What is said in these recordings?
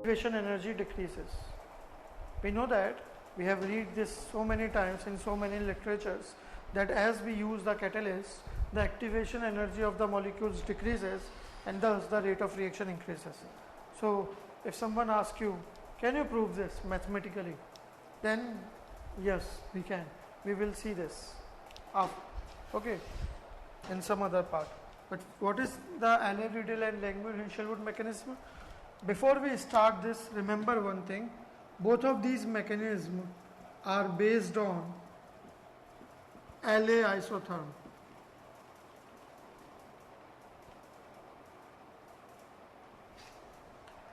activation energy decreases. We know that, we have read this so many times in so many literatures, that as we use the catalyst, the activation energy of the molecules decreases and thus the rate of reaction increases. So if someone asks you, can you prove this mathematically? Then yes, we can. We will see this after, okay, in some other part. But what is the Allais-Riedel and Langmuir-Hinshelwood mechanism? Before we start this, remember one thing. Both of these mechanisms are based on Allais isotherm.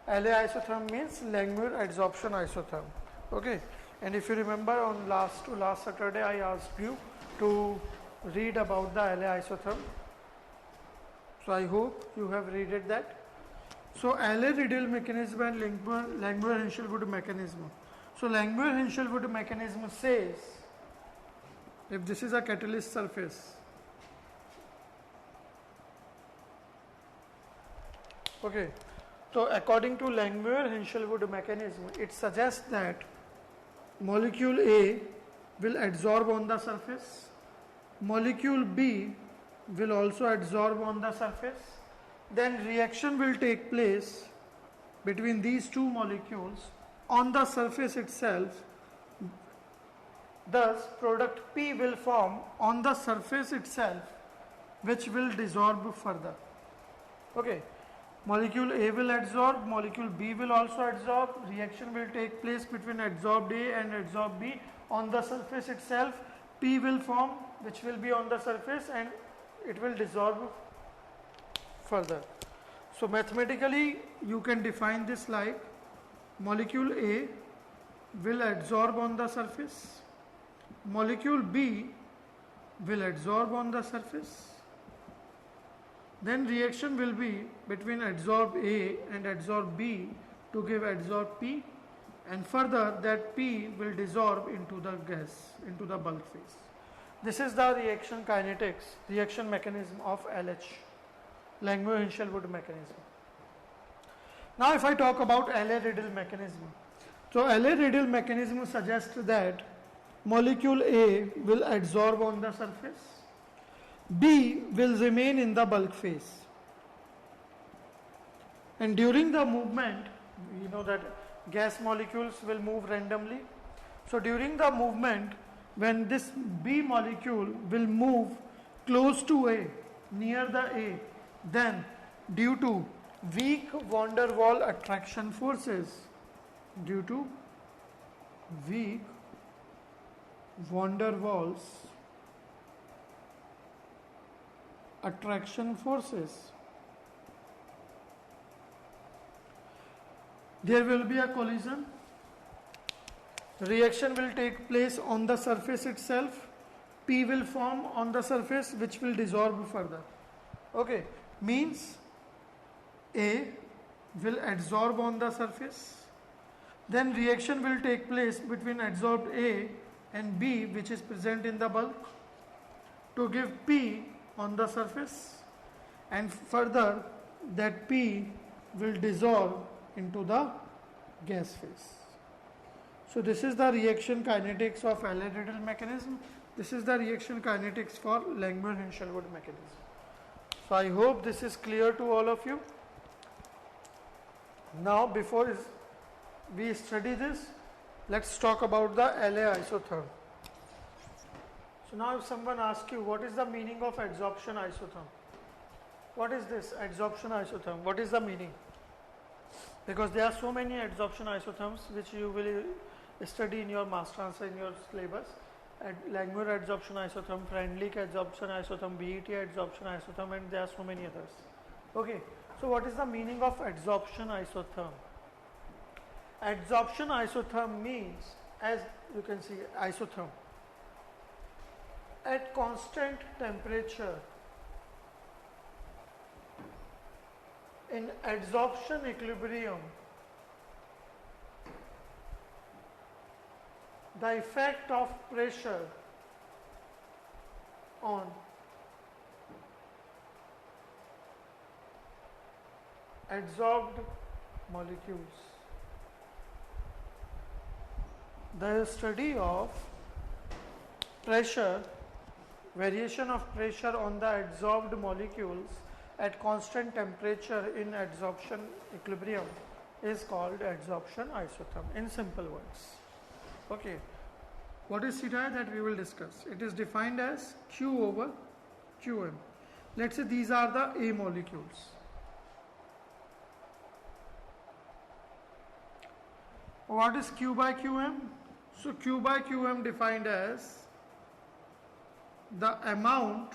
Allais isotherm means Langmuir adsorption isotherm. Okay, and if you remember on last Saturday I asked you to read about the Allais isotherm. So I hope you have read that. So Allais-Riedel mechanism and Langmuir-Hinshelwood mechanism. So Langmuir-Hinshelwood mechanism says, if this is a catalyst surface, okay, so according to Langmuir-Hinshelwood mechanism, it suggests that molecule A will adsorb on the surface, molecule B will also adsorb on the surface, then reaction will take place between these two molecules on the surface itself. Thus product P will form on the surface itself, which will desorb further. Okay, molecule A will adsorb, molecule B will also adsorb, reaction will take place between adsorbed A and adsorbed B on the surface itself. P will form, which will be on the surface, and it will dissolve further. So mathematically you can define this like molecule A will adsorb on the surface, molecule B will adsorb on the surface, then reaction will be between adsorb A and adsorb B to give adsorb P, and further that P will dissolve into the gas, into the bulk phase. This is the reaction kinetics, reaction mechanism of LH, Langmuir-Hinshelwood mechanism. Now if I talk about Allais-Riedel mechanism, so Allais-Riedel mechanism suggests that molecule A will adsorb on the surface, B will remain in the bulk phase, and during the movement, we know that gas molecules will move randomly. So during the movement, when this B molecule will move close to A, near the A, then due to weak van der Waals attraction forces, due to weak van der Waals attraction forces, there will be a collision. Reaction will take place on the surface itself. P will form on the surface, which will dissolve further. Okay, means A will adsorb on the surface, then reaction will take place between adsorbed A and B, which is present in the bulk, to give P on the surface, and further that P will dissolve into the gas phase. So this is the reaction kinetics of Allais-Riedel mechanism. This is the reaction kinetics for Langmuir-Hinshelwood mechanism. So I hope this is clear to all of you. Now before we study this, let's talk about the Allais isotherm. So now if someone asks you, what is the meaning of adsorption isotherm? What is this adsorption isotherm? What is the meaning? Because there are so many adsorption isotherms which you will study in your master's, in your syllabus. Langmuir adsorption isotherm, Freundlich adsorption isotherm, BET adsorption isotherm, and there are so many others. Okay, so what is the meaning of adsorption isotherm? Adsorption isotherm means, as you can see, isotherm. At constant temperature, in adsorption equilibrium, the effect of pressure on adsorbed molecules The study of pressure, variation of pressure on the adsorbed molecules at constant temperature in adsorption equilibrium is called adsorption isotherm, in simple words. Okay, what is theta that we will discuss? It is defined as Q over Qm. Let's say these are the A molecules. What is Q by Qm? So Q by Qm defined as the amount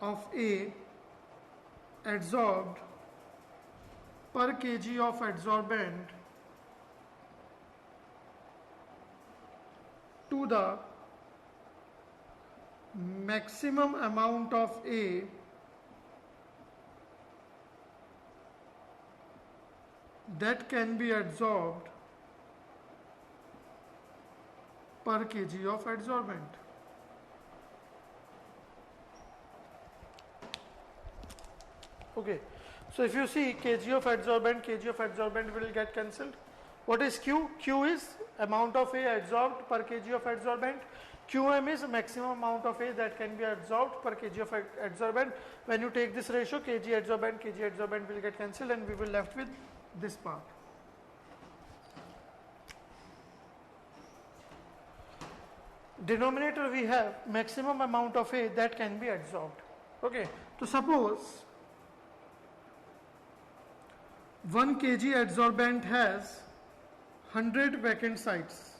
of A adsorbed per kg of adsorbent to the maximum amount of A that can be adsorbed per kg of adsorbent. Okay, so if you see kg of adsorbent will get cancelled. What is Q? Q is amount of A adsorbed per kg of adsorbent. Qm is maximum amount of A that can be adsorbed per kg of adsorbent. When you take this ratio, kg adsorbent will get cancelled and we will left with this part. Denominator we have maximum amount of A that can be adsorbed. Okay, so suppose 1 kg adsorbent has 100 vacant sites.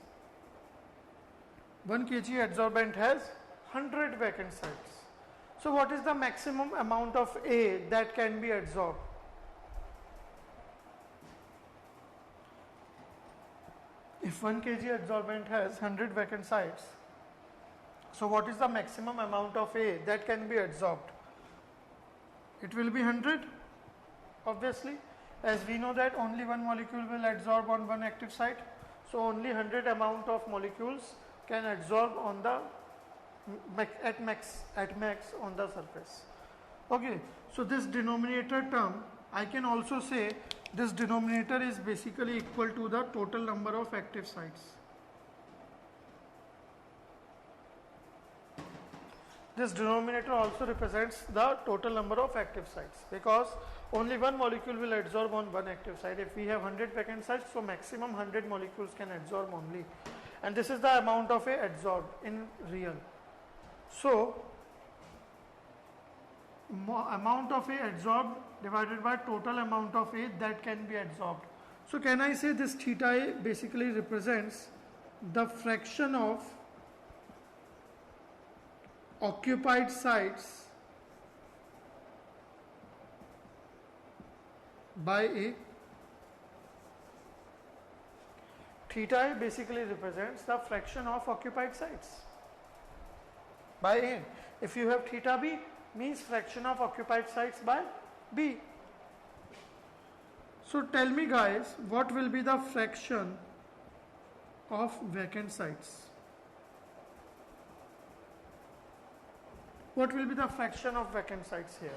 1 kg adsorbent has 100 vacant sites. So what is the maximum amount of A that can be adsorbed? If 1 kg adsorbent has 100 vacant sites, so what is the maximum amount of A that can be adsorbed? It will be 100, obviously, as we know that only one molecule will adsorb on one active site. So only 100 amount of molecules can adsorb on the at max on the surface. Okay, so this denominator term, I can also say this denominator is basically equal to the total number of active sites. This denominator also represents the total number of active sites, because only one molecule will adsorb on one active site. If we have 100 vacant sites, so maximum 100 molecules can adsorb only, and this is the amount of A adsorbed in real. So amount of A adsorbed divided by total amount of A that can be adsorbed. So can I say this theta A basically represents the fraction of occupied sites by A? Theta A basically represents the fraction of occupied sites by A. If you have theta B, means fraction of occupied sites by B. So tell me guys, what will be the fraction of vacant sites? What will be the fraction of vacant sites here?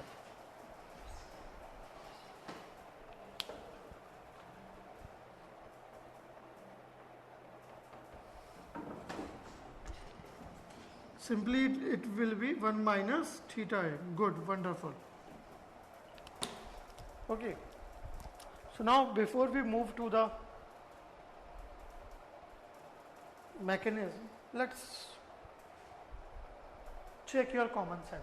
Simply it will be 1 minus theta A. Good, wonderful. Okay. So now before we move to the mechanism, let's check your common sense.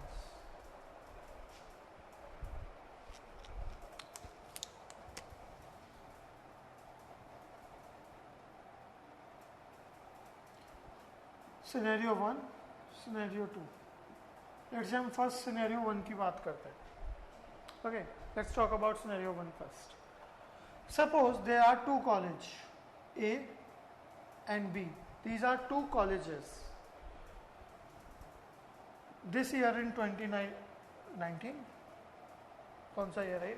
Scenario 1, scenario 2. Let's say हम first scenario 1 की बात करते हैं. Okay, let's talk about scenario 1 first. Suppose there are two colleges, A and B. These are two colleges. This year in 2019, कौन सा year है?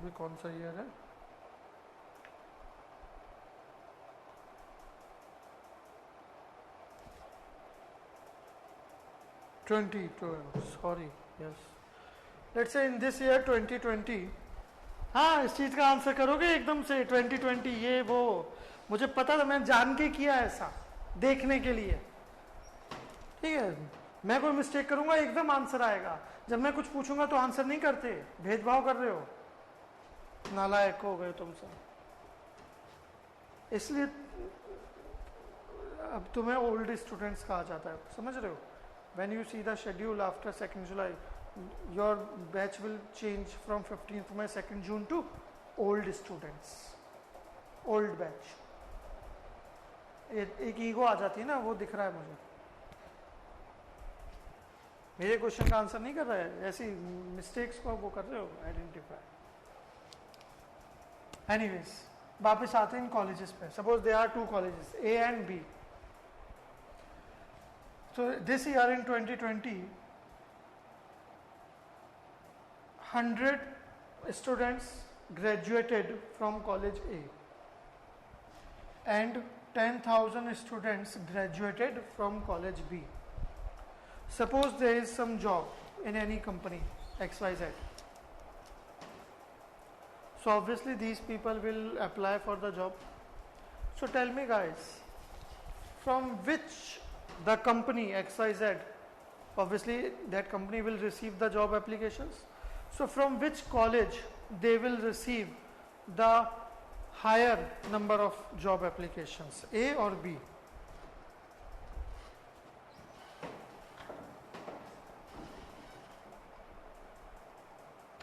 ये कौन सा year है? Sorry, yes. Let's say in this year 2020, हाँ इस चीज का आंसर करोगे एकदम से 2020 ये वो, मुझे पता था, मैंने जान के किया ऐसा देखने के लिए, ठीक है। मैं कोई मिस्टेक करूंगा एकदम आंसर आएगा, जब मैं कुछ पूछूंगा तो आंसर नहीं करते, भेदभाव कर रहे हो, नालायक हो गए तुम सब। इसलिए अब तुम्हें ओल्ड स्टूडेंट्स कहा जाता है, समझ रहे हो। When you see the schedule after 2 July, your batch will change from 15th May 2 June to old students, old batch. एक ईगो आ जाती है ना, वो दिख रहा है मुझे। मेरे क्वेश्चन का आंसर नहीं कर रहा है, ऐसी मिस्टेक्स को वो कर रहे हो आइडेंटिफाई। एनीवेज वापस आते हैं इन कॉलेजेस पे। Suppose they are 2 colleges A and B. So this year in 2020, 100 students graduated from college A and 10,000 students graduated from college B. Suppose there is some job in any company XYZ. So obviously these people will apply for the job. So tell me guys, from which the company XYZ, obviously that company will receive the job applications. So from which college they will receive the higher number of job applications, A or B?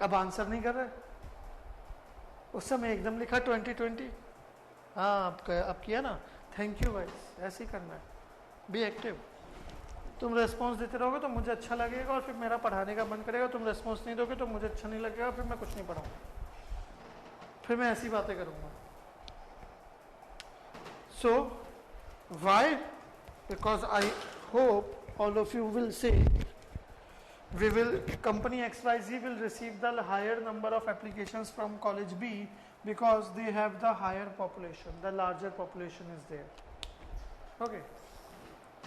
अब answer नहीं कर रहे, उस समय एकदम लिखा 2020। हाँ अब किया ना, थैंक यू गाइस, ऐसे ही करना है, बी एक्टिव। तुम रेस्पॉन्स देते रहोगे तो मुझे अच्छा लगेगा और फिर मेरा पढ़ाने का मन करेगा। तुम रेस्पॉन्स नहीं दोगे तो मुझे अच्छा नहीं लगेगा, फिर मैं कुछ नहीं पढ़ाऊंगा, फिर मैं ऐसी बातें करूंगा। So why? Because I hope all of you will say company XYZ will receive the higher number of applications from college B because they have the higher population, the larger population is there. Okay.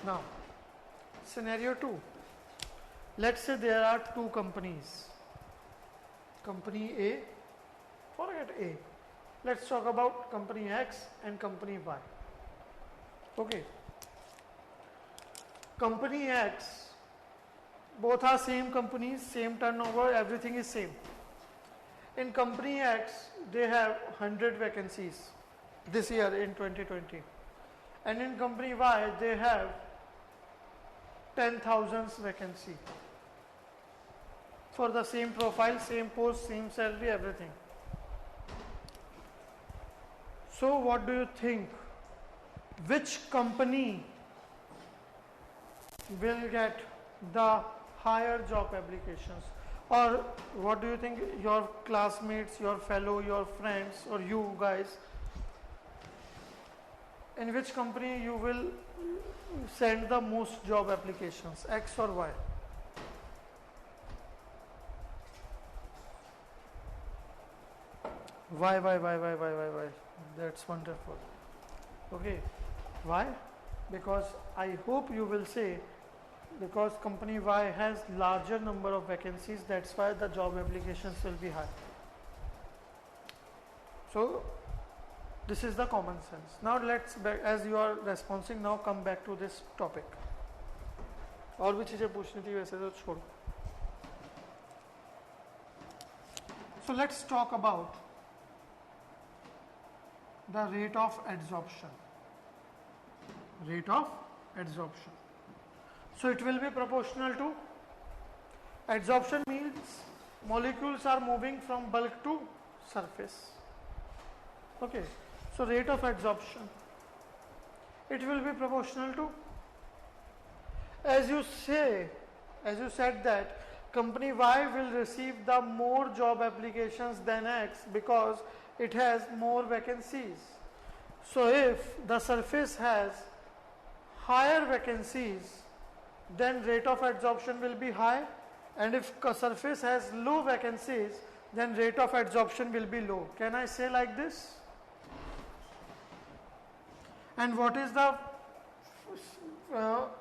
Now, scenario 2. Let's say there are 2 companies. Company A, forget A. Let's talk about company X and company Y. Okay. Company X, both are same companies, same turnover, everything is same. In company X, they have 100 vacancies this year in 2020. And in company Y, they have 10,000 vacancy for the same profile, same post, same salary, everything. So what do you think? Which company will get the higher job applications? Or what do you think your classmates, your fellow, your friends, or you guys, in which company you will send the most job applications, X or Y? Why? That's wonderful. Okay, why? Because I hope you will say, because company Y has larger number of vacancies, that's why the job applications will be high. So this is the common sense. Now let's back, as you are responding, now come back to this topic. और भी चीजें पूछनी थी वैसे तो छोड़ो. So let's talk about the rate of adsorption. Rate of adsorption. So it will be proportional to, adsorption means molecules are moving from bulk to surface. Okay, so rate of adsorption, it will be proportional to, as you said that company Y will receive the more job applications than X because it has more vacancies. So if the surface has higher vacancies, then rate of adsorption will be high, and if surface has low vacancies, then rate of adsorption will be low. Can I say like this? And what is the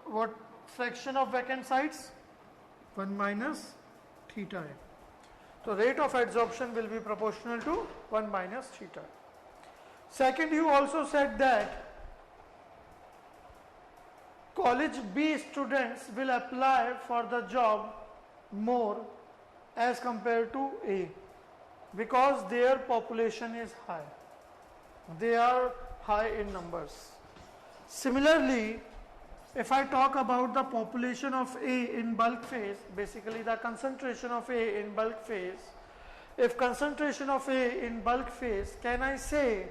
what fraction of vacant sites? 1 minus theta. So rate of adsorption will be proportional to 1 minus theta. Second, you also said that college B students will apply for the job more as compared to A because their population is high. They are high in numbers. Similarly, if I talk about the population of A in bulk phase, basically the concentration of A in bulk phase, if concentration of A in bulk phase, can I say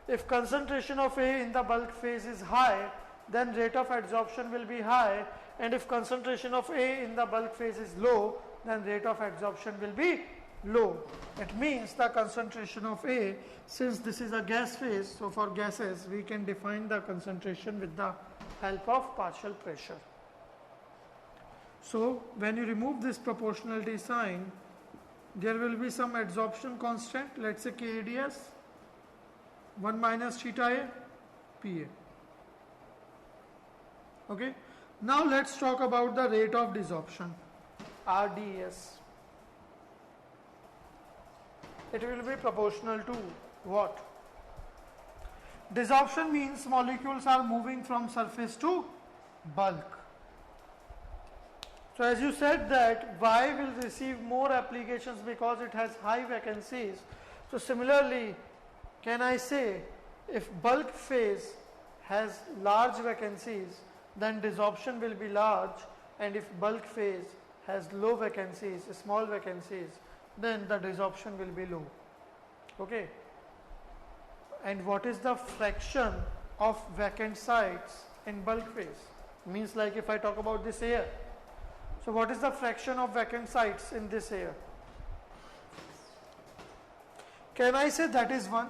if concentration of A in the bulk phase is high, then rate of adsorption will be high, and if concentration of A in the bulk phase is low, then rate of adsorption will be low. It means the concentration of A, since this is a gas phase, so for gases we can define the concentration with the help of partial pressure. So when you remove this proportionality sign, there will be some adsorption constant, let's say KADS, 1 minus theta A, PA. Okay. Now let's talk about the rate of desorption, RDS. It will be proportional to what? Desorption means molecules are moving from surface to bulk. So as you said that Y will receive more applications because it has high vacancies. So similarly, can I say if bulk phase has large vacancies, then desorption will be large, and if bulk phase has low vacancies, small vacancies, then the desorption will be low. Okay. And what is the fraction of vacant sites in bulk phase? Means like if I talk about this air. So what is the fraction of vacant sites in this air? Can I say that is 1?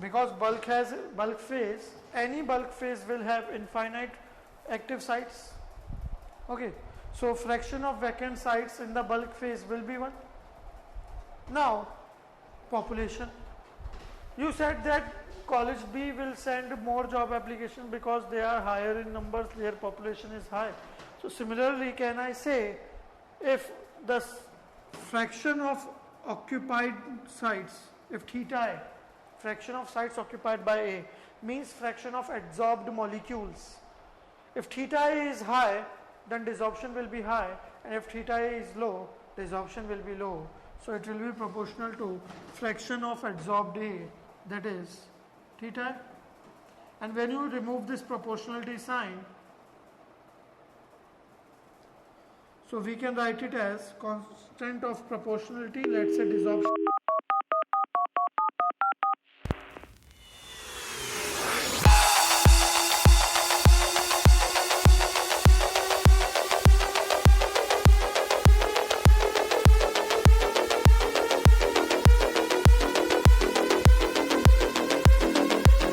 Because bulk has bulk phase, any bulk phase will have infinite active sites. Okay, so fraction of vacant sites in the bulk phase will be 1. Now, population. You said that college B will send more job application because they are higher in numbers, their population is high. So similarly, can I say if the fraction of occupied sites, if theta A, fraction of sites occupied by A, means fraction of adsorbed molecules. If theta A is high, then desorption will be high, and if theta A is low, desorption will be low. So it will be proportional to fraction of adsorbed A, that is theta. And when you remove this proportionality sign, so we can write it as constant of proportionality, let's say desorption